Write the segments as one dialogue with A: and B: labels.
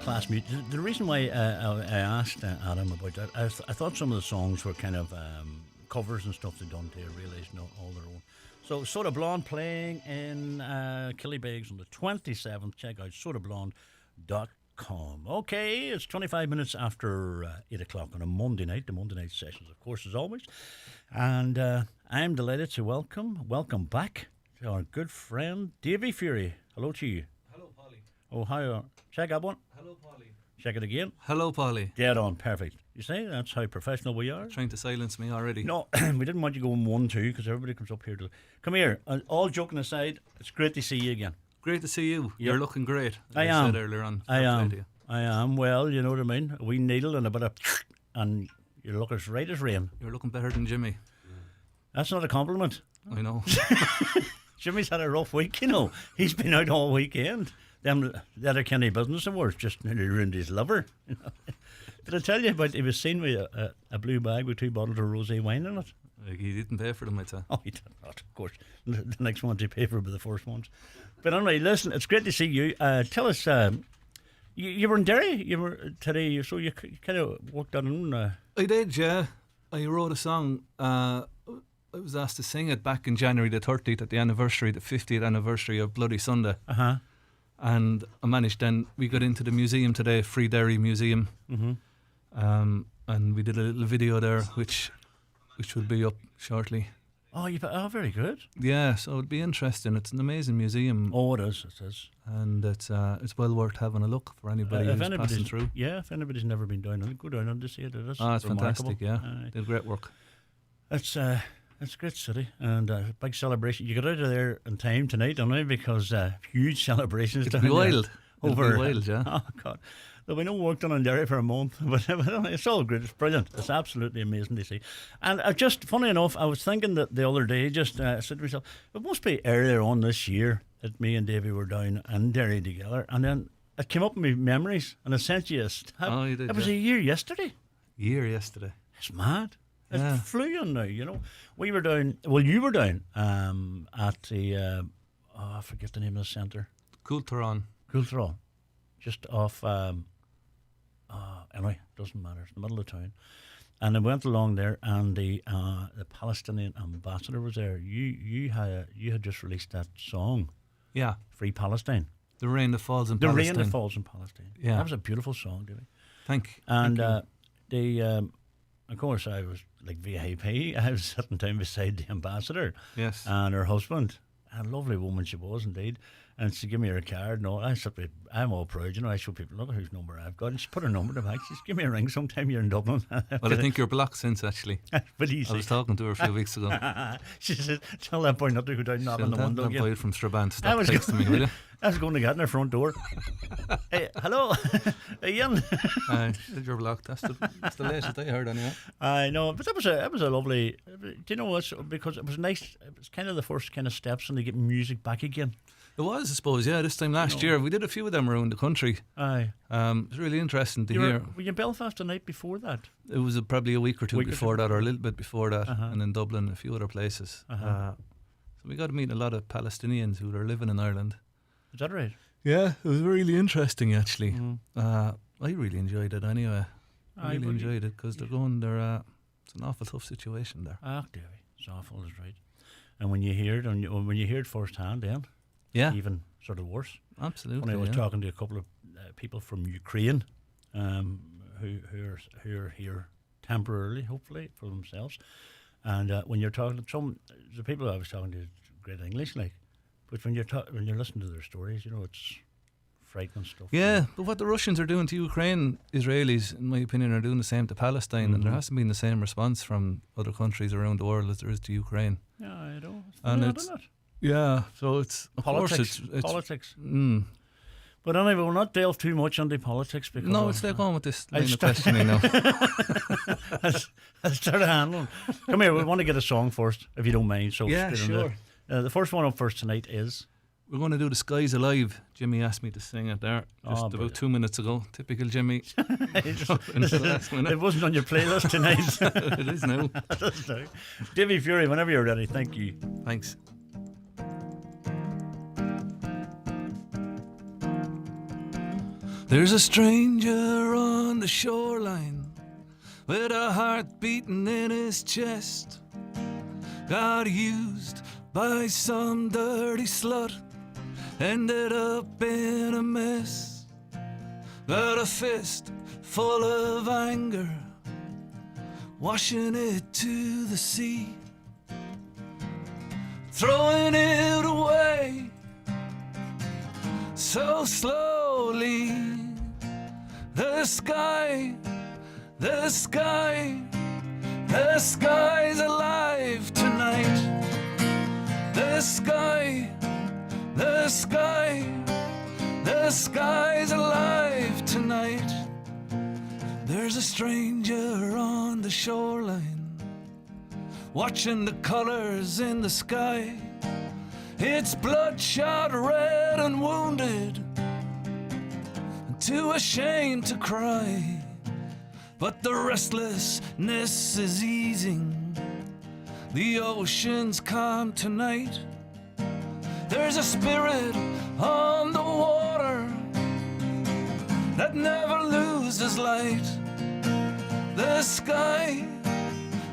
A: class music. The reason why I asked Adam about that, I thought some of the songs were kind of covers and stuff they'd done to realize not all their own. So Soda Blonde playing in Killybegs on the 27th. Check out sodablonde.com. Okay, it's 25 minutes after 8 o'clock on a Monday night. The Monday night sessions, of course, as always. And I'm delighted to welcome back to our good friend Davy Fury. Hello to you.
B: Hello, Polly.
A: Oh, hi. Check that one.
B: Hello, Polly.
A: Check it again.
B: Hello, Polly.
A: Dead on. Perfect. You see, that's how professional we are.
B: Trying to silence me already.
A: No, we didn't want you going 1-2 because everybody comes up here to... Come here. All joking aside, it's great to see you again.
B: Great to see you.
A: Yep.
B: You're looking great. As
A: I am.
B: said earlier on.
A: I
B: Fair play to you.
A: am. Well, you know what I mean? A wee needle and a bit of... And you look as right as rain.
B: You're looking better than Jimmy.
A: That's not a compliment.
B: I know.
A: Jimmy's had a rough week, you know. He's been out all weekend. The other Kenny Business Awards just nearly ruined his liver. You know? Did I tell you about he was seen with a blue bag with 2 bottles of rosé wine in it?
B: Like, he didn't pay for them, I'd say.
A: Oh, he did not, of course. The next ones he paid for were the first ones. But anyway, listen, it's great to see you. Tell us, you were in Derry today, so you kind of worked on...
B: I did, yeah. I wrote a song. I was asked to sing it back in January the 30th at the 50th anniversary of Bloody Sunday.
A: Uh-huh.
B: And I managed then, we got into the museum today, Free Derry Museum.
A: Mm-hmm.
B: And we did a little video there, which will be up shortly.
A: Oh, very good.
B: Yeah, so it'd be interesting. It's an amazing museum.
A: Oh, it is. It is.
B: And it's well worth having a look for anybody who's passing through.
A: Yeah, if anybody's never been down, go down and see it. It is.
B: It's
A: remarkable.
B: fantastic. Yeah, did great work.
A: It's a great city and a big celebration. You get out of there in time tonight, don't you? Because huge celebrations.
B: It'll be wild.
A: It'll
B: be wild, yeah.
A: Oh God, there'll be no work done in Derry for a month, but it's all great. It's brilliant. It's absolutely amazing to see. And funny enough, I was thinking that the other day, said to myself, it must be earlier on this year that me and Davy were down in Derry together, and then it came up in my memories, and I sent you a snap.
B: Oh, you did.
A: It was a year yesterday.
B: It's
A: mad.
B: Yeah.
A: It flew on now, you know. We were down. Well, you were down at the. I forget the name of the centre.
B: Coulteron.
A: Just off. Anyway, doesn't matter. It's in the middle of town, and I went along there, and the Palestinian ambassador was there. You had just released that song.
B: Yeah.
A: Free Palestine.
B: The Rain That Falls in Palestine.
A: The Rain That Falls in Palestine.
B: Yeah.
A: That was a beautiful song, Davey.
B: Thank
A: you. Of course, I was like VIP. I was sitting down beside the ambassador.
B: Yes.
A: And her husband. A lovely woman she was indeed. And she gave me her card and all. I'm all proud, you know. I show people, look whose number I've got. And she put her number in the back. She said, give me a ring sometime you're in Dublin.
B: Well, I think you're blocked since, actually.
A: But easy.
B: I was talking to her a few weeks ago.
A: She said, tell that boy not to go down knocking on the window
B: again. That boy from Strabane, stop
A: was
B: texting me, will you?
A: I was going to get in her front door. Hey, hello, Ian.
B: You're blocked. That's the latest I heard anyway.
A: I know, but that was a lovely. Do you know what? Because it was nice. It was kind of the first kind of steps in to get music back again.
B: It was, I suppose. Yeah, this time last year we did a few of them around the country.
A: Aye.
B: It was really interesting to hear.
A: Were you in Belfast the night before that?
B: It was probably a week or two before that, or a little bit before that, and in Dublin, a few other places. So we got to meet a lot of Palestinians who are living in Ireland.
A: Is that right?
B: Yeah, it was really interesting actually. I really enjoyed it anyway. I really enjoyed it because it's an awful tough situation there.
A: Ah, dearie, it's awful, is right. And when you hear it firsthand, then even sort of worse.
B: Absolutely.
A: When I was talking to a couple of people from Ukraine, who are here temporarily, hopefully for themselves, and when you're talking to the people I was talking to, great English, like. But when you're listening to their stories, you know, it's frightening stuff.
B: Yeah, but what the Russians are doing to Ukraine, Israelis, in my opinion, are doing the same to Palestine, and there hasn't been the same response from other countries around the world as there is to Ukraine.
A: Yeah, I know.
B: So it's
A: politics.
B: It's
A: politics.
B: But
A: anyway, we'll not delve too much into politics because
B: let's stay on with this line of questioning now.
A: I'll start handling. Come here, we want to get a song first, if you don't mind. So
B: yeah, sure.
A: The first one up first tonight is...
B: We're going to do The Sky's Alive. Jimmy asked me to sing it there just about 2 minutes ago. Typical Jimmy.
A: It wasn't on your playlist tonight.
B: It is now.
A: It is now. Davy Fury, whenever you're ready. Thank you.
B: Thanks. There's a stranger on the shoreline with a heart beating in his chest. Got used by some dirty slut, ended up in a mess. Got a fist full of anger, washing it to the sea, throwing it away so slowly. The sky, the sky, the sky's alive tonight. The sky, the sky, the sky's alive tonight. There's a stranger on the shoreline, watching the colors in the sky. It's bloodshot, red and wounded, too ashamed to cry. But the restlessness is easing, the ocean's calm tonight. There's a spirit on the water that never loses light. The sky,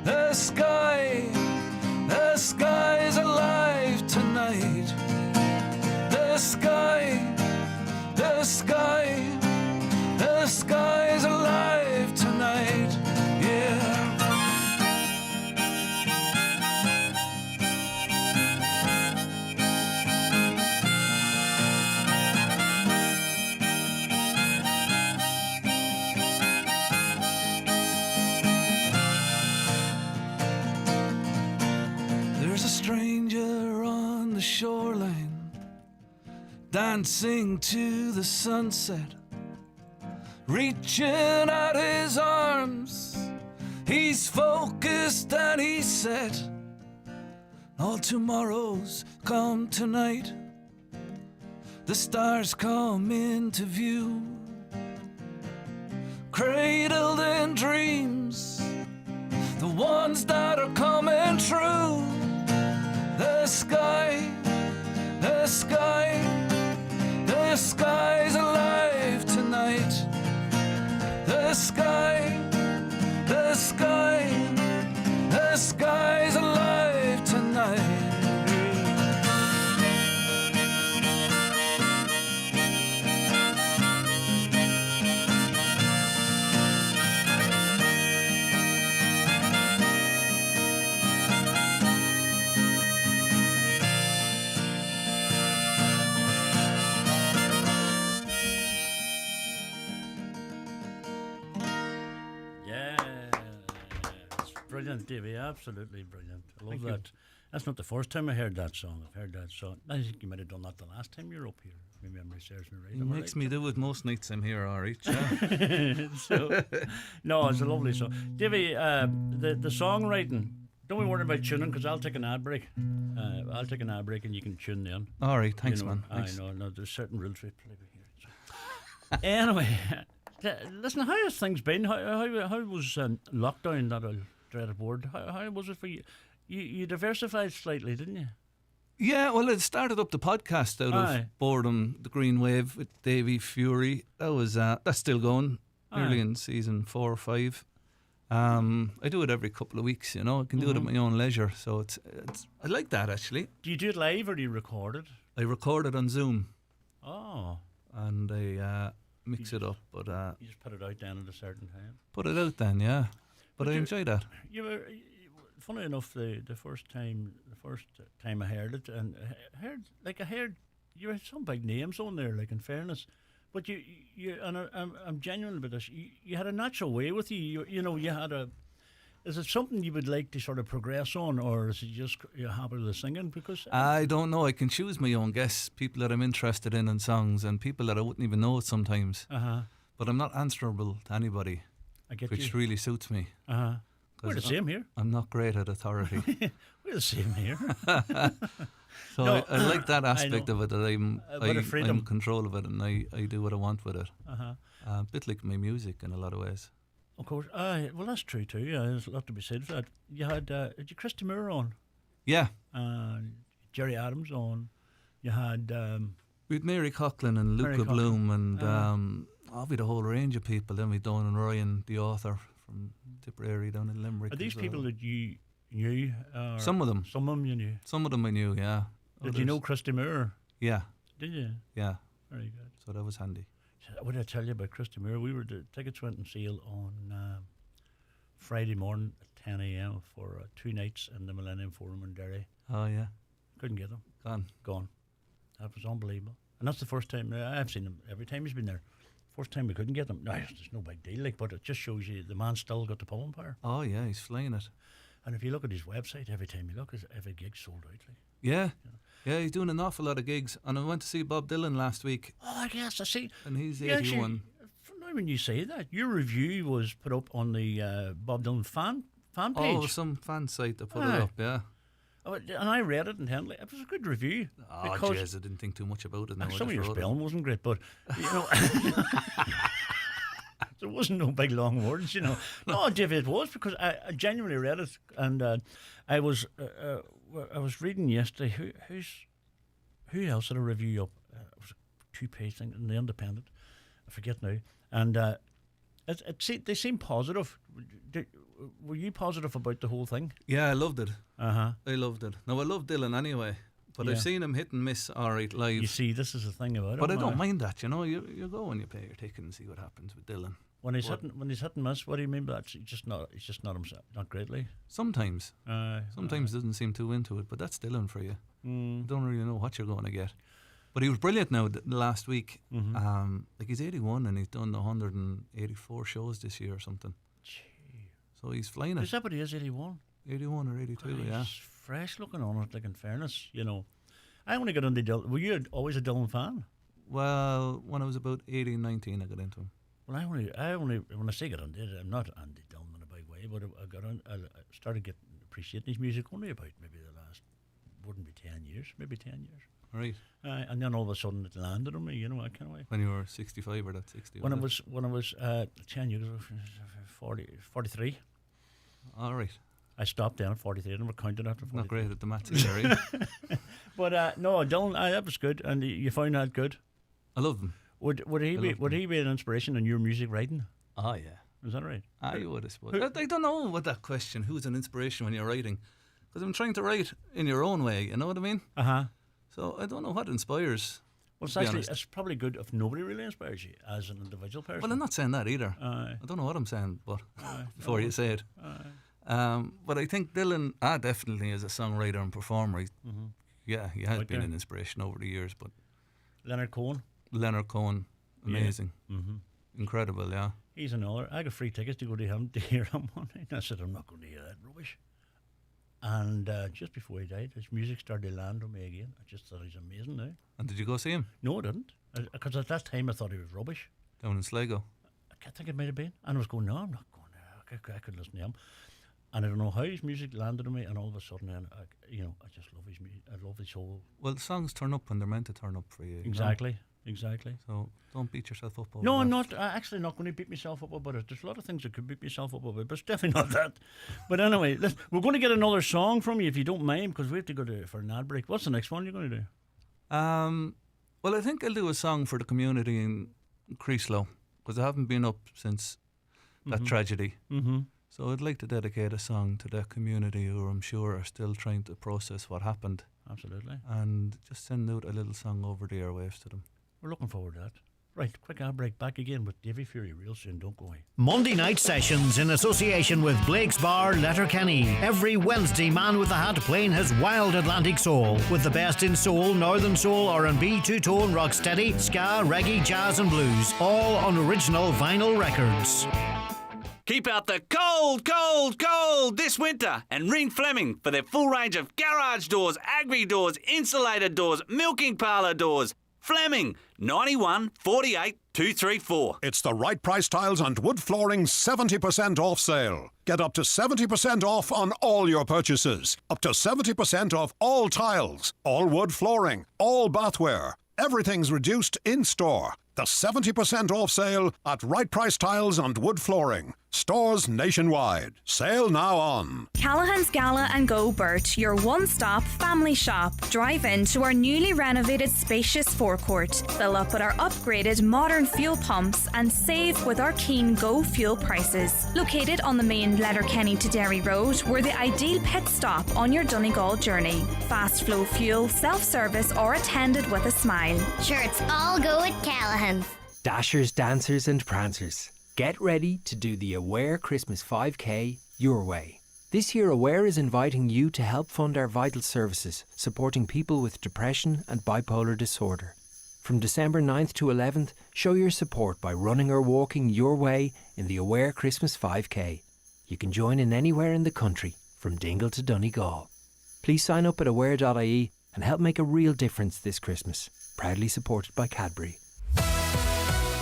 B: the sky, the sky's alive tonight. The sky, the sky, the sky's alive tonight. Yeah. There's a stranger on the shoreline, dancing to the sunset, reaching out his arms. He's focused and he's set. All tomorrows come tonight. The stars come into view, cradled in dreams, the ones that are coming true. The sky, the sky, the sky's alive tonight. The sky, the sky, the sky's alive tonight.
A: Brilliant, Davey, absolutely brilliant. I love
B: Thank
A: that.
B: you.
A: That's not the first time I heard that song. I've heard that song. I think you might have done that the last time you were up here. My memory serves me right.
B: It
A: Am I
B: makes
A: right?
B: me do it most nights I'm here, alright.
A: So, no, it's a lovely song. Davey, the songwriting, don't we worry about tuning because I'll take an ad break. I'll take an ad break and you can tune in.
B: Alright, thanks,
A: You know,
B: man. Thanks.
A: I know, no, there's certain rules we play with here. So. Anyway, listen, how has things been? How was lockdown, that old dreaded word? How was it for you? You diversified slightly, didn't you?
B: Yeah, well, it started up the podcast out
A: Aye.
B: of boredom, the Green Wave with Davey Fury. That was that's still going, nearly
A: Aye.
B: in season 4 or 5. I do it every couple of weeks, you know. I can do it at my own leisure, so it's I like that actually.
A: Do you do it live or do you record it?
B: I record it on Zoom
A: Oh,
B: and I mix it up, but
A: you just put it out then at a certain time.
B: put it out then, yeah. But I
A: you-
B: enjoy that.
A: You were, funny enough, the first time I heard it, and I heard you had some big names on there, like in fairness, but you and I'm genuine about this. You had a natural way with you. You know, you had a. Is it something you would like to sort of progress on, or is it just you're happy with the singing? Because
B: I don't know. I can choose my own guests, people that I'm interested in songs, and people that I wouldn't even know sometimes. But I'm not answerable to anybody,
A: I get
B: which
A: you.
B: really suits me.
A: We're the same here.
B: I'm not great at authority.
A: We're the same here.
B: So
A: No,
B: I like that aspect
A: know.
B: of it, that I'm
A: A bit of
B: I'm
A: freedom.
B: in control of it, and I do what I want with it. A bit like my music in a lot of ways.
A: Of course. Well, that's true too. Yeah, there's a lot to be said for that. You had Christy Moore on,
B: Yeah,
A: Jerry Adams on. You had
B: We'd Mary Coughlin and
A: Mary
B: Luca
A: Coughlin.
B: Bloom and we'd a whole range of people. Then we'd Donal Ryan, the author from Tipperary down in Limerick.
A: Are these
B: as well.
A: people that you knew? Or
B: Some of them.
A: Some of them you knew.
B: Some of them I knew, yeah.
A: Did you
B: Others-
A: know Christy Moore?
B: Yeah,
A: Did you?
B: yeah.
A: Very good.
B: So that was handy.
A: What did I tell you about Christy Moore? The tickets went on sale on Friday morning at 10 a.m. for 2 nights in the Millennium Forum in Derry.
B: Oh, yeah.
A: Couldn't get them.
B: Gone.
A: That was unbelievable. And that's the first time. I've seen him every time he's been there. First time we couldn't get them. No, there's no big deal, like, but it just shows you the man still got the pulling power.
B: Oh, yeah, he's flying it.
A: And if you look at his website, every time you look, every gig sold out. Like.
B: Yeah. Yeah, he's doing an awful lot of gigs. And I went to see Bob Dylan last week,
A: Oh, yes, I see.
B: and he's
A: You actually-
B: 81.
A: now when you say that, your review was put up on the Bob Dylan fan page.
B: Oh, some fan site that put
A: Aye.
B: it up, yeah.
A: Oh, and I read it intently. It was a good review.
B: Oh,
A: because
B: jeez, I didn't think too much about it. Now I
A: some of
B: just
A: your
B: wrote it.
A: spelling wasn't great, but you know, there wasn't no big long words, you know. No, David, it was because I genuinely read it, and I was reading yesterday. Who else had a review up? It was a 2-page thing in the Independent. I forget now, and they seem positive. Were you positive about the whole thing?
B: Yeah, I loved it.
A: I
B: loved it. Now, I love Dylan anyway, but
A: Yeah.
B: I've seen him hit and miss all right live.
A: You see, this is the thing about it.
B: But I don't mind that, you know. You go and you pay your ticket and see what happens with Dylan.
A: When he's hitting miss. What do you mean by that? He's just not himself, not greatly.
B: Sometimes doesn't seem too into it, but that's Dylan for you. You don't really know what you're going to get. But he was brilliant now last week. Like he's 81 and he's done 184 shows this year or something. So he's flying it.
A: Is that what he is? 81.
B: 81 or 82, yeah.
A: He's fresh looking on it. Like in fairness, you know, I only got into Dylan. Were you always a Dylan fan?
B: Well, when I was about 18, 19, I got into him.
A: Well, I only when I say got into it, I'm not anti Dylan in a big way, but I started getting appreciating his music only about maybe the last wouldn't be 10 years, maybe 10 years.
B: Right.
A: And then all of a sudden it landed on me, you know, I kind of way.
B: When you were 65 or that 60?
A: When I was 10 years ago, 43.
B: All right.
A: I stopped down at 43 and we're counting after 43.
B: Not great at the maths either, eh?
A: But no, Dylan, that was good, and you found that good.
B: I love them.
A: Would he be an inspiration in your music writing?
B: Oh, yeah.
A: Is that right?
B: I would, I suppose. I don't know what that question, who's an inspiration when you're writing? Because I'm trying to write in your own way, you know what I mean? So I don't know what inspires.
A: Well,
B: to be
A: it's
B: honest.
A: it's probably good if nobody really inspires you as an individual person.
B: Well, I'm not saying that either.
A: Aye.
B: I don't know what I'm saying, but before you say it. But I think Dylan, definitely as a songwriter and performer, yeah, he has
A: Out
B: been
A: there.
B: an inspiration over the years. But
A: Leonard Cohen,
B: Leonard Cohen, amazing, incredible, yeah.
A: he's another. I got free tickets to go to him to hear him one night. And I said, I'm not going to hear that rubbish. And just before he died, his music started to land on me again. I just thought he's amazing now.
B: And did you go see him
A: No, I didn't. Because at that time I thought he was rubbish.
B: down in Sligo?
A: I think it might have been. And I was going, no, I'm not going there. I could listen to him. And I don't know how his music landed on me. And all of a sudden, then, I just love his music. I love his whole.
B: Well, the songs turn up when they're meant to turn up for you. you know?
A: Exactly.
B: So don't beat yourself up over
A: No,
B: that.
A: I'm not. I'm actually not going to beat myself up about it. There's a lot of things that could beat myself up about, but it's definitely not that. But anyway, we're going to get another song from you if you don't mind, because we have to go for an ad break. What's the next one you're going to do?
B: Well, I think I'll do a song for the community in Creeslow, because I haven't been up since that tragedy.
A: Mm-hmm.
B: So I'd like to dedicate a song to that community who I'm sure are still trying to process what happened,
A: Absolutely.
B: and just send out a little song over the airwaves to them.
A: We're looking forward to that. Right, quick ad break. Back again with Davy Fury real soon. Don't go away.
C: Monday night sessions in association with Blake's Bar, Letterkenny. Every Wednesday, Man with a Hat playing his wild Atlantic soul with the best in soul, northern soul, R&B, two-tone, rocksteady, ska, reggae, jazz and blues. All on original vinyl records.
D: Keep out the cold, cold, cold this winter and ring Fleming for their full range of garage doors, agri doors, insulated doors, milking parlour doors. Fleming, 91 48 234.
E: It's the Right Price Tiles and Wood Flooring 70% off sale. Get up to 70% off on all your purchases. Up to 70% off all tiles, all wood flooring, all bathware. Everything's reduced in store. The 70% off sale at Right Price Tiles and Wood Flooring. Stores nationwide. Sale now on.
F: Callahan's Gala and Go Burt, your one-stop family shop. Drive into our newly renovated spacious forecourt. Fill up with our upgraded modern fuel pumps and save with our keen Go Fuel prices. Located on the main Letterkenny to Derry Road, we're the ideal pit stop on your Donegal journey. Fast flow fuel, self-service or attended with a smile.
G: Sure, it's all go at Callahan's.
H: Dashers, dancers and prancers, get ready to do the Aware Christmas 5K your way. This year Aware is inviting you to help fund our vital services, supporting people with depression and bipolar disorder. From December 9th to 11th, show your support by running or walking your way in the Aware Christmas 5K. You can join in anywhere in the country, from Dingle to Donegal. Please sign up at aware.ie and help make a real difference this Christmas. Proudly supported by Cadbury.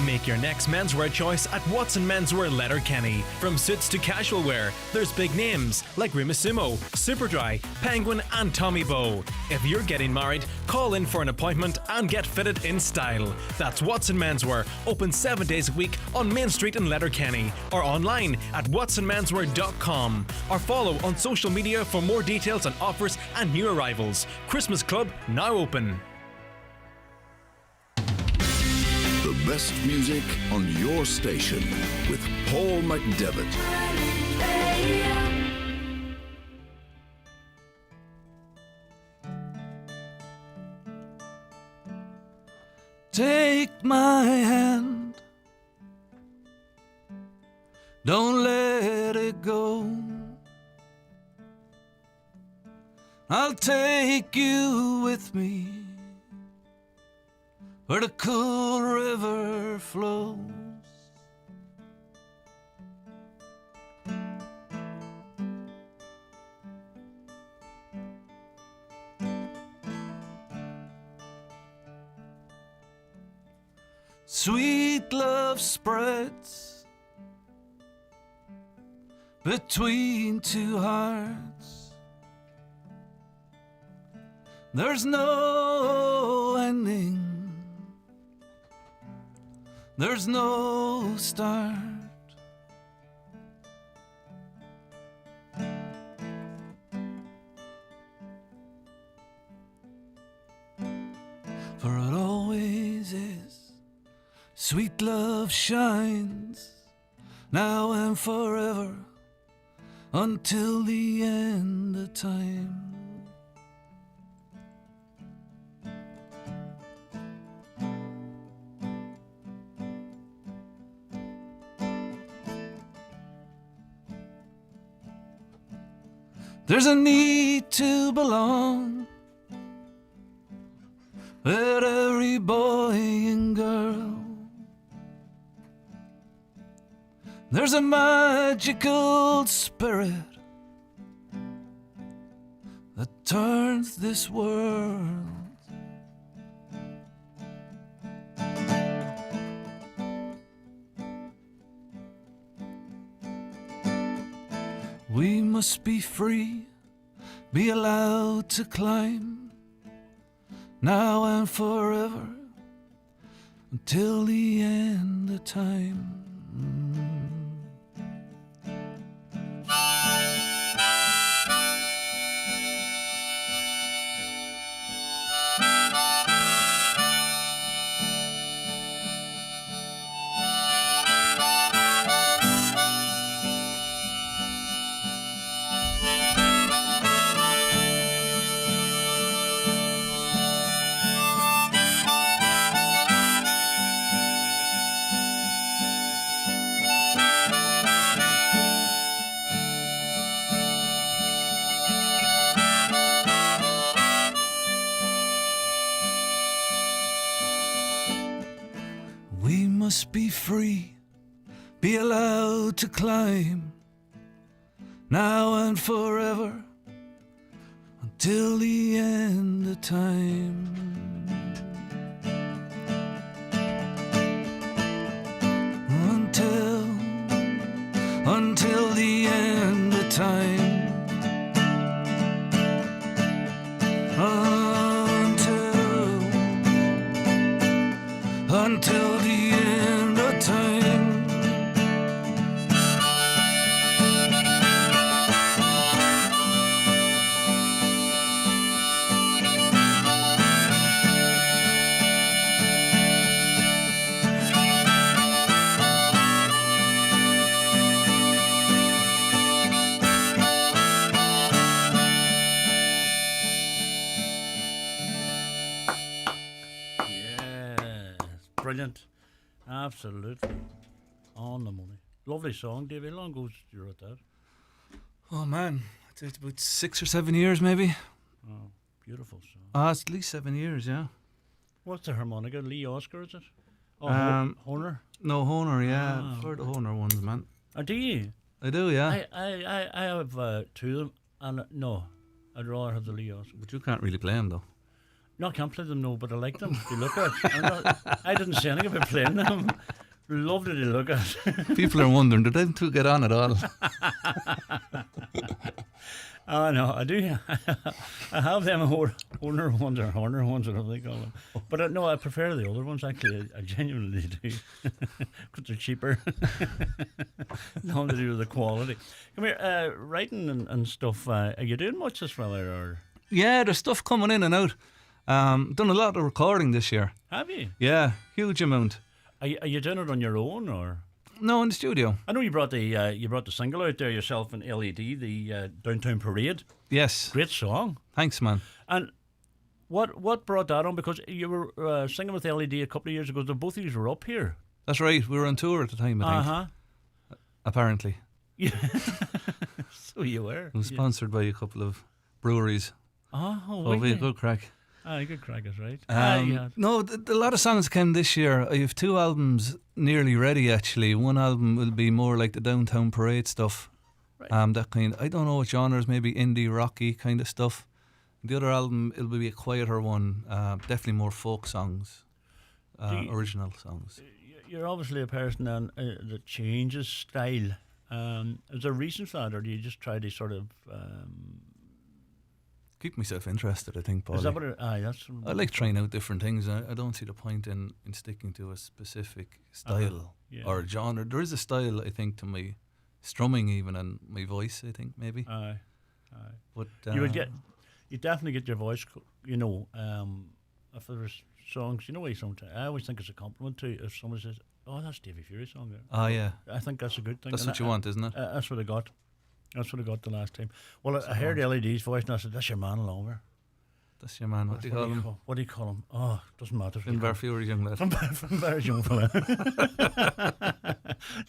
I: Make your next menswear choice at Watson Menswear Letterkenny. From suits to casual wear, there's big names like Rimassimo, Superdry, Penguin and Tommy Bow. If you're getting married, call in for an appointment and get fitted in style. That's Watson Menswear, open 7 days a week on Main Street in Letterkenny or online at watsonmenswear.com or follow on social media for more details on offers and new arrivals. Christmas Club now open.
J: The best music on your station with Paul McDevitt.
B: Take my hand, don't let it go. I'll take you with me where the cool river flows. Sweet love spreads between two hearts. There's no ending, there's no start. For it always is. Sweet love shines now and forever until the end of time. There's a need to belong with every boy and girl. There's a magical spirit that turns this world. We must be free, be allowed to climb, now and forever, until the end of time. We must be free, be allowed to climb, now and forever, until the end of time. Until the end of time. Until the
A: brilliant. Absolutely. On the money. Lovely song, Davey. How long ago did you write that?
B: Oh man, it's about 6 or 7 years maybe.
A: Oh, beautiful song.
B: It's at least 7 years, yeah.
A: What's the harmonica? Lee Oscar, is it? Oh, Horner?
B: No, Honor, yeah. For the Honor ones, man.
A: Oh, do you?
B: I do, yeah.
A: I have two of them, and no, I'd rather have the Lee Oscar.
B: But you can't really play them though.
A: No, I can't play them, no, but I like them. They look at. I didn't say anything about playing them. Lovely to look at.
B: People are wondering, did them two get on at all?
A: Oh, no, I do. I have them Horner ones, whatever they call them. But no, I prefer the other ones, actually. I genuinely do. Because they're cheaper. Nothing to do with the quality. Come here, writing and stuff. Are you doing much this weather? Or?
B: Yeah, there's stuff coming in and out. Done a lot of recording this year.
A: Have you?
B: Yeah, huge amount.
A: Are you doing it on your own, or?
B: No, in the studio.
A: I know you brought the single out there yourself in LED, the Downtown Parade.
B: Yes.
A: Great song.
B: Thanks, man.
A: And what brought that on? Because you were singing with LED a couple of years ago. Both of you were up here.
B: That's right. We were on tour at the time, I think. Apparently.
A: Yeah. So you were.
B: It was sponsored by a couple of breweries.
A: Oh,
B: we had good crack.
A: Good crack is right.
B: No, a lot of songs came this year. I have 2 albums nearly ready, actually. One album will be more like the Downtown Parade stuff.
A: Right.
B: That kind, I don't know what genres, maybe indie, rocky kind of stuff. The other album, it'll be a quieter one, definitely more folk songs, original songs.
A: You're obviously a person that changes style. Is there a reason for that, or do you just try to sort of...
B: keep myself interested, I think, Paul.
A: Is that what that's
B: I like trying out different things. I don't see the point in sticking to a specific style or genre. There is a style, I think, to my strumming even, and my voice, I think, maybe.
A: Aye.
B: But
A: you definitely get your voice, if there's songs, sometimes I always think it's a compliment to if somebody says, oh, that's Davy Fury's song there.
B: Oh, yeah.
A: I think that's a good thing.
B: That's what you want, isn't it?
A: That's what I got. That's what I got the last time. Well, I heard LED's voice and I said, that's your man longer.
B: That's your man. What do you call him?
A: What do you call him? Oh, doesn't matter.
B: Finbar Fury's young lad.
A: Finbar's young fella.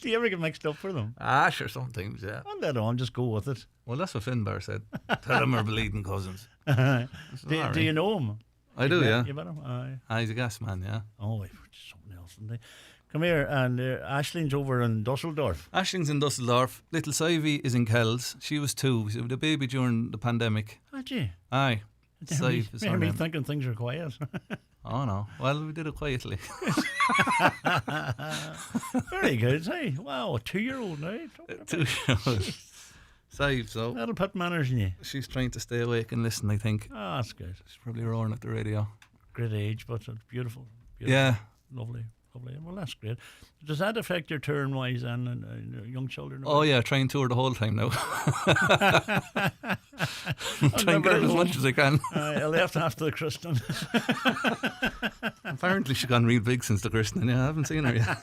A: Do you ever get mixed up for them?
B: Sure, sometimes, yeah.
A: And let on, just go with it.
B: Well, that's what Finbar said. Tell him we're bleeding cousins.
A: Do you know him?
B: I do, yeah.
A: You met him? Aye.
B: He's a gas man, yeah.
A: Oh, something else, isn't he? Come here, and Ashling's over in Dusseldorf.
B: Ashling's in Dusseldorf. Little Sivey is in Kells. She was 2. She had a baby during the pandemic.
A: Had you?
B: Aye. Sive is her
A: me
B: name.
A: thinking things are quiet.
B: Oh, no. Well, we did it quietly.
A: Very good, hey. Wow, a 2-year-old now.
B: 2-year-old. Sive, so.
A: That'll put manners in you.
B: She's trying to stay awake and listen, I think.
A: Oh, that's good.
B: She's probably roaring at the radio.
A: Great age, but it's beautiful.
B: Yeah.
A: Lovely. Well, that's great. Does that affect your turn-wise and young children?
B: Oh, yeah, try and tour the whole time now. Try and get out as much as I can.
A: I left after the christening.
B: Apparently she's gone real big since the christening. Yeah, I haven't seen her yet.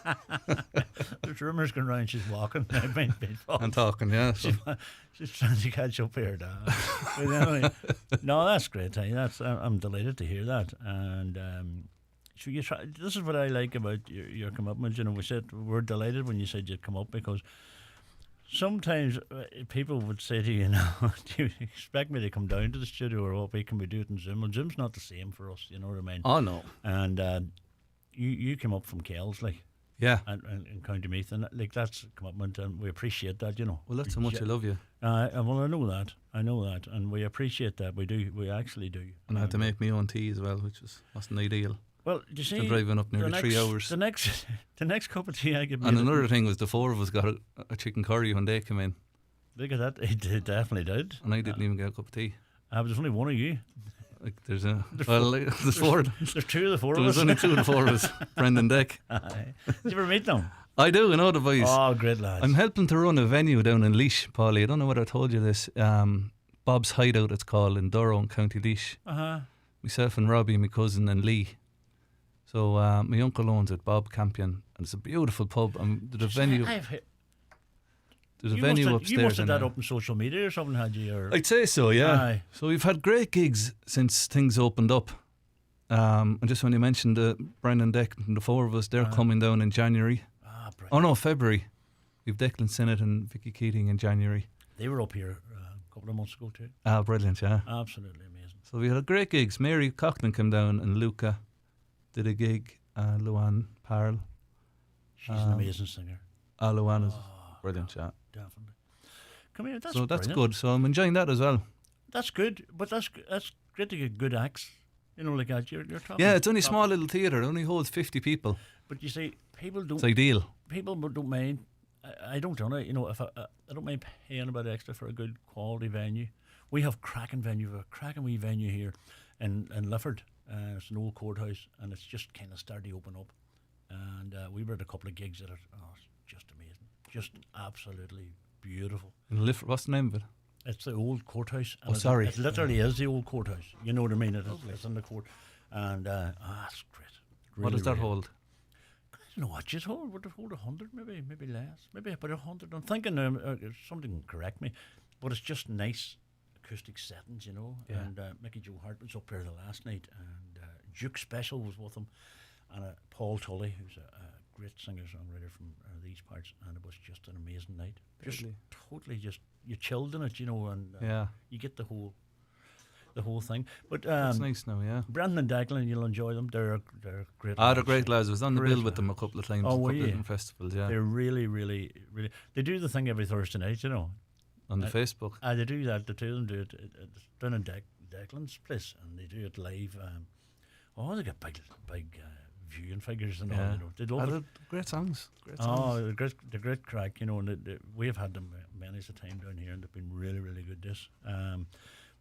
A: There's rumours going around she's walking.
B: And talking, yeah. So.
A: She's trying to catch up here, Dad. But anyway, no, that's great. Hey, I'm delighted to hear that. And... so you try, this is what I like about your commitment. We said we're delighted when you said you'd come up, because sometimes people would say to you, do you expect me to come down to the studio, or what? Can we do it in Zoom? And Zoom's not the same for us, you know what I mean?
B: Oh, no.
A: And you came up from Kells,
B: yeah,
A: and County Meath, and that's a commitment, and we appreciate that,
B: Well, that's how much I love you.
A: Well, I know that, and we appreciate that. We actually do.
B: And I had to make my own tea as well, which wasn't ideal.
A: Well, you see,
B: still driving up nearly 3 hours.
A: The next cup of tea I get.
B: And another thing was the 4 of us got a chicken curry when they came in.
A: Look at that, it definitely did.
B: And I didn't even get a cup of tea.
A: There's only one of you.
B: There's 4.
A: There's 2 of the 4 of us.
B: There's only 2 of the 4 of us. Brendan Deck.
A: Did you ever meet them?
B: I do, I know the boys.
A: Oh, great lads.
B: I'm helping to run a venue down in Laois, Paulie. I don't know whether I told you this. Bob's Hideout, it's called, in Durrow, County Laois. Myself and Robbie, my cousin, and Lee. So my uncle owns it, Bob Campion, and it's a beautiful pub. There's a venue. There's a venue upstairs.
A: You must have that up on social media or something, had you? Or?
B: I'd say so, yeah.
A: Aye.
B: So we've had great gigs since things opened up. And just when you mentioned Brendan, Declan, the four of us, they're coming down in January. Oh no, February. We've Declan Sinnott and Vicky Keating in January.
A: They were up here a couple of months ago too.
B: Ah, brilliant, yeah.
A: Absolutely amazing.
B: So we had great gigs. Mary Coughlin came down and Luca did a gig. Luann Parle.
A: She's an amazing singer.
B: Luann is brilliant, yeah.
A: Definitely. Come here, that's
B: so that's
A: brilliant.
B: good. So I'm enjoying that as well.
A: That's good, but that's great to get good acts. You know, like that. You're talking.
B: Yeah, it's only a small little theatre. It only holds 50 people.
A: But you see, people don't.
B: It's ideal.
A: People don't mind. I don't know. You know, if I don't mind paying a bit extra for a good quality venue. We have cracking venue. We have a cracking wee venue here in Lifford. It's an old courthouse, and it's just kind of starting to open up. And we were at a couple of gigs at it. Oh, it's just amazing. Just absolutely beautiful.
B: In Lifford, what's the name of it?
A: It's the old courthouse.
B: Oh, sorry.
A: It literally is the old courthouse. You know what I mean? It's in the court. And it's great. Really,
B: what does that
A: really
B: hold?
A: I don't know what it hold. Would it hold 100? Maybe less. Maybe about 100. I'm thinking something can correct me, but it's just nice acoustic settings, you know.
B: Yeah.
A: And Mickey Joe Hart was up there the last night, and Duke Special was with him, and Paul Tully, who's a great singer-songwriter from these parts, and it was just an amazing night. Just totally, just you chilled in it, you know, and you get the whole thing. But
B: it's nice now, yeah.
A: Brendan and Declan, you'll enjoy them. They're great.
B: They're great lads. I was on the bill with them a couple of times.
A: Oh,
B: a
A: were
B: couple
A: you?
B: of different festivals, yeah.
A: They're really, really, really. They do the thing every Thursday night, you know.
B: On the Facebook.
A: They do that. The two of them do it. It's down in Declan's place, and they do it live. They get big viewing figures and all. You know, they love it.
B: Great songs.
A: They're great crack. You know, and we have had them many a time down here, and they've been really, really good.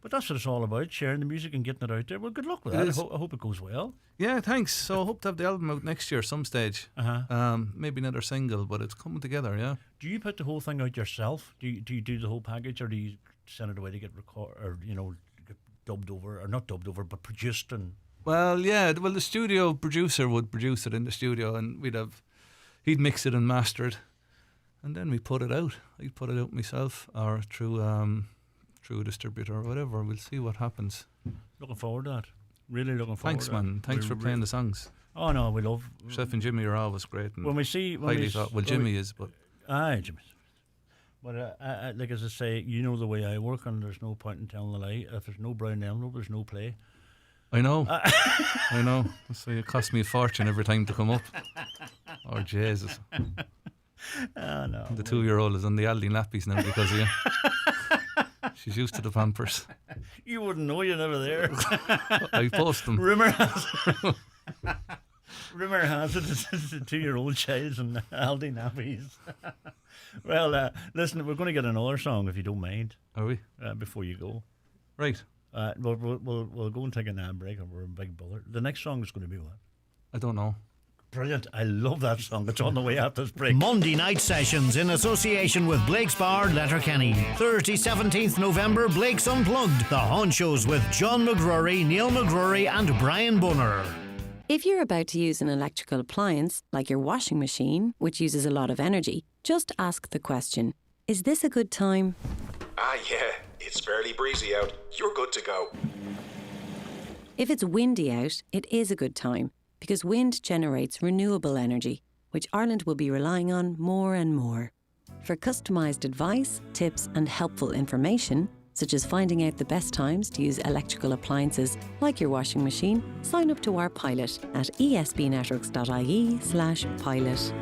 A: But that's what it's all about, sharing the music and getting it out there. Well, good luck with that. I hope it goes well.
B: Yeah, thanks. So I hope to have the album out next year some stage. Maybe another single, but it's coming together, yeah.
A: Do you put the whole thing out yourself? Do you do the whole package, or do you send it away to get get dubbed over, or not dubbed over, but produced? And
B: Well, yeah. Well, the studio producer would produce it in the studio, and he'd mix it and master it, and then we put it out. I'd put it out myself, or through a distributor or whatever. We'll see what happens.
A: Looking forward to that. Really looking forward.
B: Thanks, man. Thanks for playing the songs.
A: Oh no, we love.
B: Chef and Jimmy are always great. And
A: when we see,
B: Jimmy is, but
A: Jimmy. But like as I say, you know the way I work, and there's no point in telling a lie. If there's no brown envelope, there's no play.
B: I know. I know. So it costs me a fortune every time to come up. Oh Jesus.
A: Oh no.
B: The 2-year-old is on the Aldi nappies now because of you. She's used to the Pampers.
A: You wouldn't know, you're never there.
B: I post them.
A: Rumour has it it's a 2-year-old child's and Aldi nappies. Well, listen, we're going to get another song if you don't mind.
B: Are we?
A: Before you go.
B: Right.
A: We'll go and take an ad break, and we're in big bother. The next song is going to be what?
B: I don't know.
A: Brilliant. I love that song. It's on the way after this break.
C: Monday night sessions in association with Blake's Bar, Letterkenny. Thursday, 17th November, Blake's Unplugged. The Honchos with John McGrory, Neil McGrory and Brian Bunner.
K: If you're about to use an electrical appliance, like your washing machine, which uses a lot of energy, just ask the question, is this a good time?
L: Yeah, it's fairly breezy out. You're good to go.
K: If it's windy out, it is a good time, because wind generates renewable energy, which Ireland will be relying on more and more. For customised advice, tips and helpful information, such as finding out the best times to use electrical appliances like your washing machine, sign up to our pilot at esbnetworks.ie/pilot.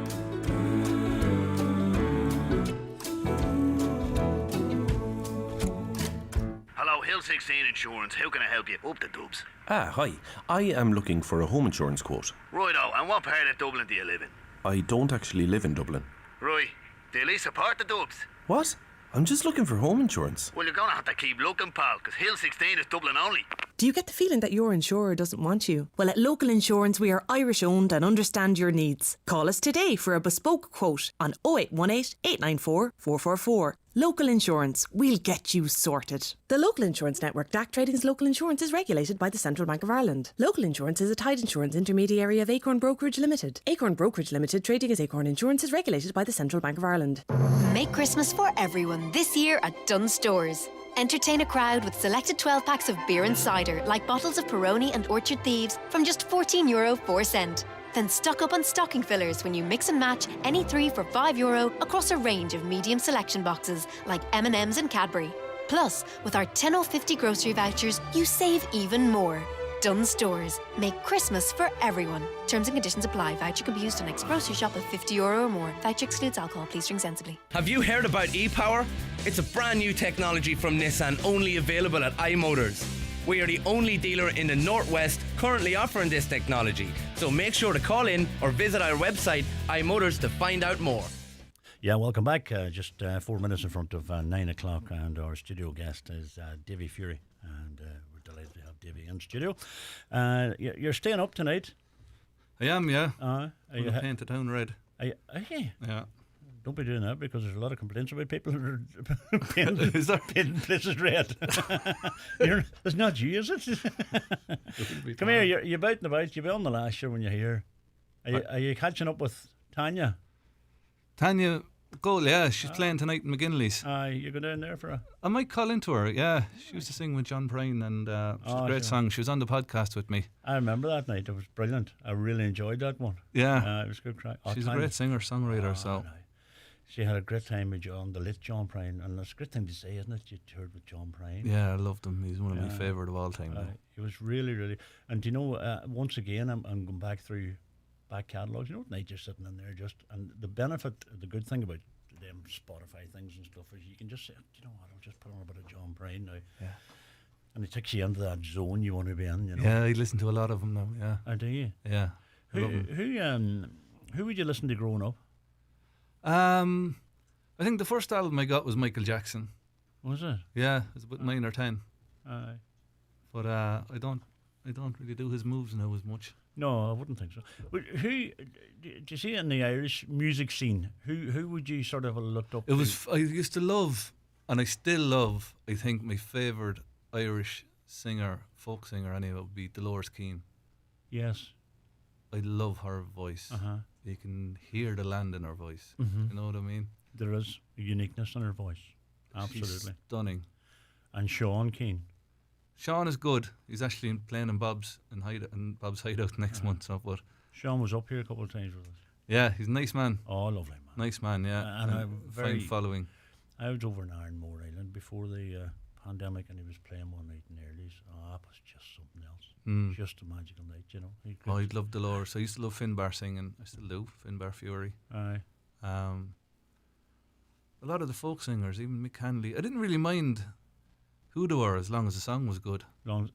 M: Hello, Hill 16 Insurance. How can I help you? Up the dubs.
N: Hi. I am looking for a home insurance quote.
M: Righto, and what part of Dublin do you live in?
N: I don't actually live in Dublin.
M: Right. Do you at least support the dubs?
N: What? I'm just looking for home insurance.
M: Well, you're going to have to keep looking, pal, because Hill 16 is Dublin only.
O: Do you get the feeling that your insurer doesn't want you? Well, at Local Insurance, we are Irish owned and understand your needs. Call us today for a bespoke quote on 0818 894 444. Local Insurance, we'll get you sorted. The Local Insurance Network, DAC Trading's Local Insurance, is regulated by the Central Bank of Ireland. Local Insurance is a tied insurance intermediary of Acorn Brokerage Limited. Acorn Brokerage Limited, trading as Acorn Insurance, is regulated by the Central Bank of Ireland.
P: Make Christmas for everyone this year at Dunnes Stores. Entertain a crowd with selected 12 packs of beer and cider, like bottles of Peroni and Orchard Thieves, from just €14.04. Then stock up on stocking fillers when you mix and match any 3 for €5 across a range of medium selection boxes like M&M's and Cadbury. Plus, with our 10 off 50 grocery vouchers, you save even more. Dunnes Stores. Make Christmas for everyone. Terms and conditions apply. Voucher can be used on next grocery shop of €50 or more. Voucher excludes alcohol. Please drink sensibly.
Q: Have you heard about e-Power? It's a brand new technology from Nissan, only available at iMotors. We are the only dealer in the Northwest currently offering this technology. So make sure to call in or visit our website, iMotors, to find out more.
A: Yeah, welcome back. Just 4 minutes in front of 9 o'clock, and our studio guest is Davy Fury, and we're delighted to have Davy in studio. You're staying up tonight?
B: I am, yeah.
A: Are you
B: paint it down red.
A: Are you?
B: Yeah.
A: Don't be doing that, because there's a lot of complaints about people who are painting places red. It's not you, is it? Come here, you're about and about. You'll be on the last year when you're here. Are you catching up with Tanya?
B: Tanya Goal, yeah, she's playing tonight in McGinley's.
A: You go down there for a...
B: I might call into her, yeah. She used to sing with John Prine, and she's a great song. She was on the podcast with me.
A: I remember that night. It was brilliant. I really enjoyed that one.
B: Yeah.
A: It was a good crack.
B: She's a great singer, songwriter, so...
A: No. She had a great time with John, the late John Prine, and that's a great thing to say, isn't it? You toured with John Prine.
B: Yeah, I loved him. He's one of my favourite of all time.
A: He was really, really... And do you know, once again, I'm going back through back catalogues. You know, at night you're sitting in there and the benefit, the good thing about them Spotify things and stuff is you can just say, you know what, I'll just put on a bit of John Prine now.
B: Yeah.
A: And it takes you into that zone you want to be in, you know.
B: Yeah, I listen to a lot of them now, yeah.
A: Oh, do you?
B: Yeah.
A: Who would you listen to growing up?
B: I think the first album I got was Michael Jackson.
A: Was it?
B: Yeah, it was about 9 or 10.
A: Aye.
B: But I don't really do his moves now as much.
A: No, I wouldn't think so. But who do you see in the Irish music scene? Who would you sort of have looked up to?
B: I used to love, and I still love, I think my favourite Irish singer, folk singer anyway, would be Dolores Keane.
A: Yes.
B: I love her voice. You can hear the land in her voice.
A: Mm-hmm.
B: You know what I mean?
A: There is a uniqueness in her voice. Absolutely.
B: She's stunning.
A: And Sean Keane.
B: Sean is good. He's actually playing in Bob's Hideout next month. So, but
A: Sean was up here a couple of times with us.
B: Yeah, he's a nice man.
A: Oh, lovely man.
B: Nice man, yeah.
A: And a
B: fine following.
A: I was over in Ironmore Island before the pandemic, and he was playing one night in Early's. Oh, that was just something else. Just a magical night, you know.
B: I'd love Dolores. I used to love Finbar singing. I still do. Finbar Fury.
A: Aye.
B: A lot of the folk singers, even Mick Hanley, I didn't really mind who they were as long as the song was good.
A: Well,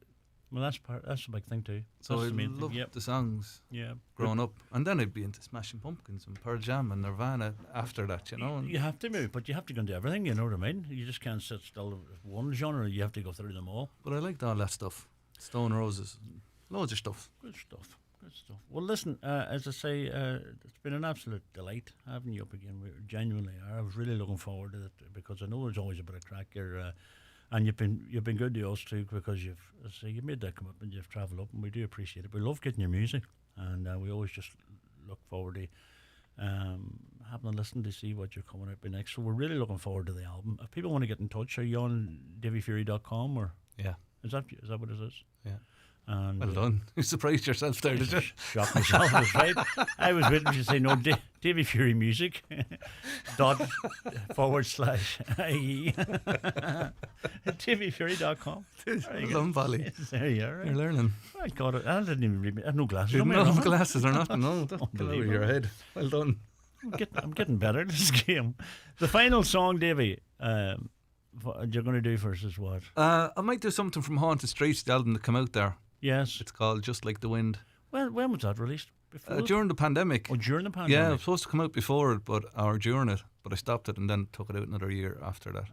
A: that's a big thing too.
B: So I loved the songs growing up. And then I'd be into Smashing Pumpkins and Pearl Jam and Nirvana after that, you know. And
A: you have to move, but you have to go into everything, you know what I mean? You just can't sit still with one genre, you have to go through them all.
B: But I liked all that stuff. Stone Roses, loads of stuff.
A: Good stuff. Well, listen, as I say, it's been an absolute delight having you up again. We genuinely are. I was really looking forward to it because I know there's always a bit of crack here. And you've been good to us too, because you made that commitment. You've travelled up, and we do appreciate it. We love getting your music, and we always just look forward to having a listen to see what you're coming out with next. So we're really looking forward to the album. If people want to get in touch, are you on DavyFury.com or?
B: Yeah.
A: Is that what it is?
B: Yeah.
A: And
B: well done. You surprised yourself there, did you?
A: Shocked myself. I was right. I was waiting to say no. Davy Fury Music /IE DavyFury.com.
B: Well done, Polly.
A: There you are.
B: You're learning.
A: I got it. I didn't even read me. I had no glasses.
B: You didn't have glasses or nothing. No, don't get over your head. Well done.
A: I'm getting better at this game. The final song, Davy, what you're going to do for us is what?
B: I might do something from Haunted Streets, the album that came out there.
A: Yes.
B: It's called Just Like the Wind.
A: Well, when was that released? Before?
B: During the pandemic.
A: Oh, during the pandemic?
B: Yeah, it was supposed to come out before it, or during it, but I stopped it and then took it out another year after that.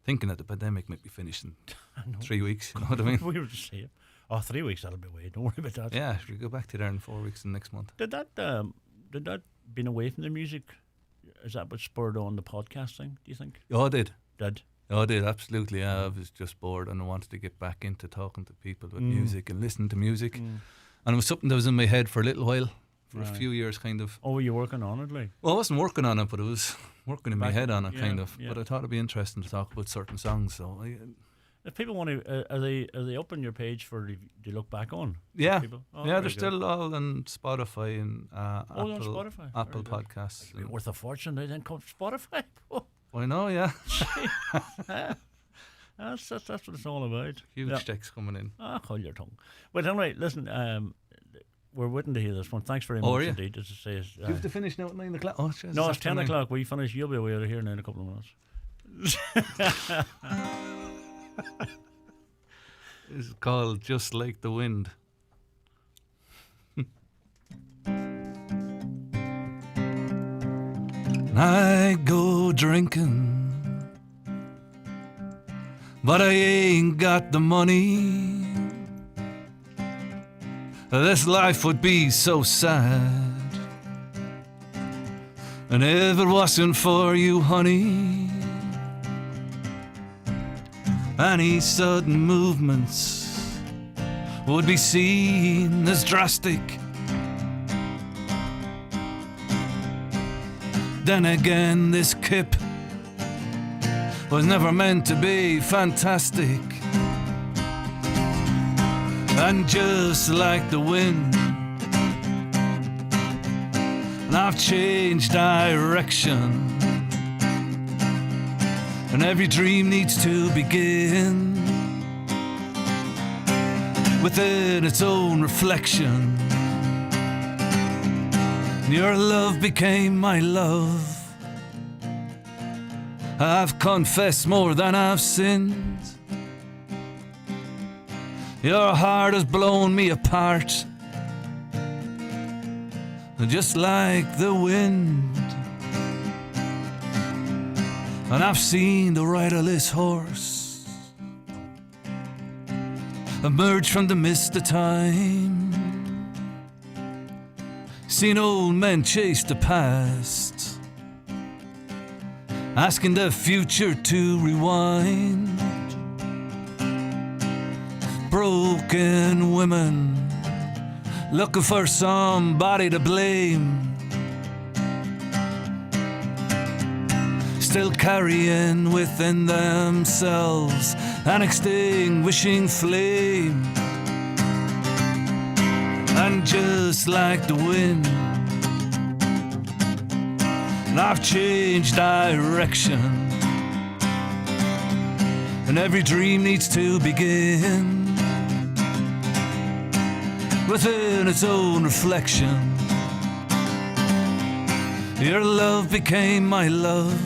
B: Thinking that the pandemic might be finished in 3 weeks, you know what I mean?
A: We were just saying, 3 weeks, that'll be away, don't worry about that.
B: Yeah, we go back to there in 4 weeks in next month.
A: Did that being away from the music, is that what spurred on the podcasting, do you think?
B: Oh, I did.
A: Oh,
B: I did, absolutely. Yeah, I was just bored and I wanted to get back into talking to people about music and listening to music. And it was something that was in my head for a little while, for a few years kind of.
A: Oh, were you working on it, like?
B: Well, I wasn't working on it, but it was working in my head on it,
A: Yeah,
B: kind of.
A: yeah.
B: But I thought it'd be interesting to talk about certain songs. So,
A: If people want to, are they up on your page for to look back on?
B: yeah,
A: People? Oh,
B: yeah,
A: very
B: they're
A: good.
B: still all on Spotify and
A: on
B: Apple,
A: Spotify.
B: Apple
A: Very good.
B: Podcasts.
A: It'd be worth a fortune. They then come to Spotify.
B: I know, yeah.
A: That's what it's all about.
B: Huge
A: Yeah.
B: checks coming in.
A: Hold your tongue. But anyway, listen. We're waiting to hear this one. Thanks very
B: Oh,
A: much
B: are you?
A: indeed. As I say,
B: You have to finish now at 9 o'clock. Oh, shit,
A: no,
B: it's
A: it's 10
B: after 9.
A: o'clock. We finish. You'll be away out of here now in a couple of minutes.
B: It's called Just Like the Wind. I go drinking, but I ain't got the money. This life would be so sad, and if it wasn't for you, honey, any sudden movements would be seen as drastic. Then again, this kip was never meant to be fantastic. And just like the wind, and I've changed direction, and every dream needs to begin within its own reflection. Your love became my love. I've confessed more than I've sinned. Your heart has blown me apart, just like the wind. And I've seen the riderless horse emerge from the mist of time. Seen old men chase the past, asking the future to rewind. Broken women looking for somebody to blame, still carrying within themselves an extinguishing flame. And just like the wind, and I've changed direction, and every dream needs to begin within its own reflection. Your love became my love.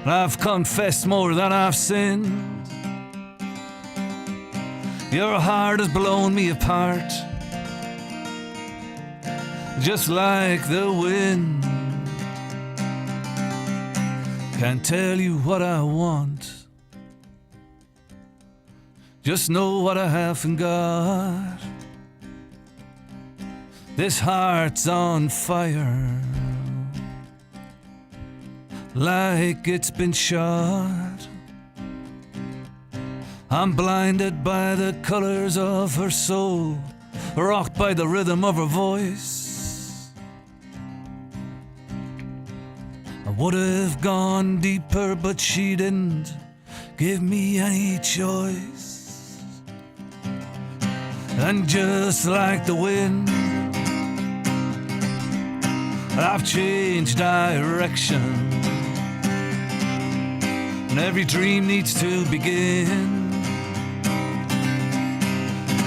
B: I've confessed more than I've sinned. Your heart has blown me apart, just like the wind. Can't tell you what I want, just know what I haven't got. This heart's on fire, like it's been shot. I'm blinded by the colors of her soul, rocked by the rhythm of her voice. I would have gone deeper, but she didn't give me any choice. And just like the wind, I've changed direction, and every dream needs to begin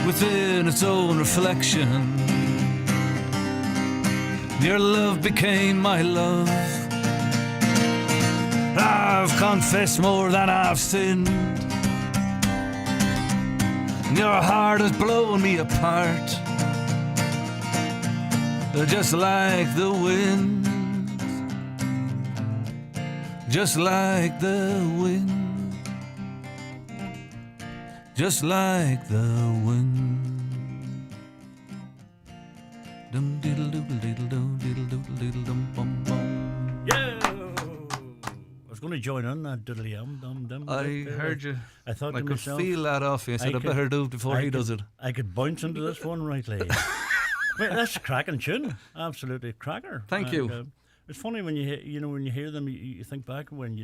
B: within its own reflection. Your love became my love. I've confessed more than I've sinned. Your heart has blown me apart, just like the wind, just like the wind. Just like the wind. Dum diddle doodle diddle dum diddle doodle diddle dum bum bum.
A: Yeah. I was going to join in that diddly dum.
B: I heard you.
A: I thought
B: I
A: to
B: could
A: myself,
B: feel that off you. I said I better do it before he does it.
A: I could bounce into this one rightly. Wait, that's a cracking tune. Absolutely cracker.
B: Thank you.
A: It's funny when you hear them, you think back when you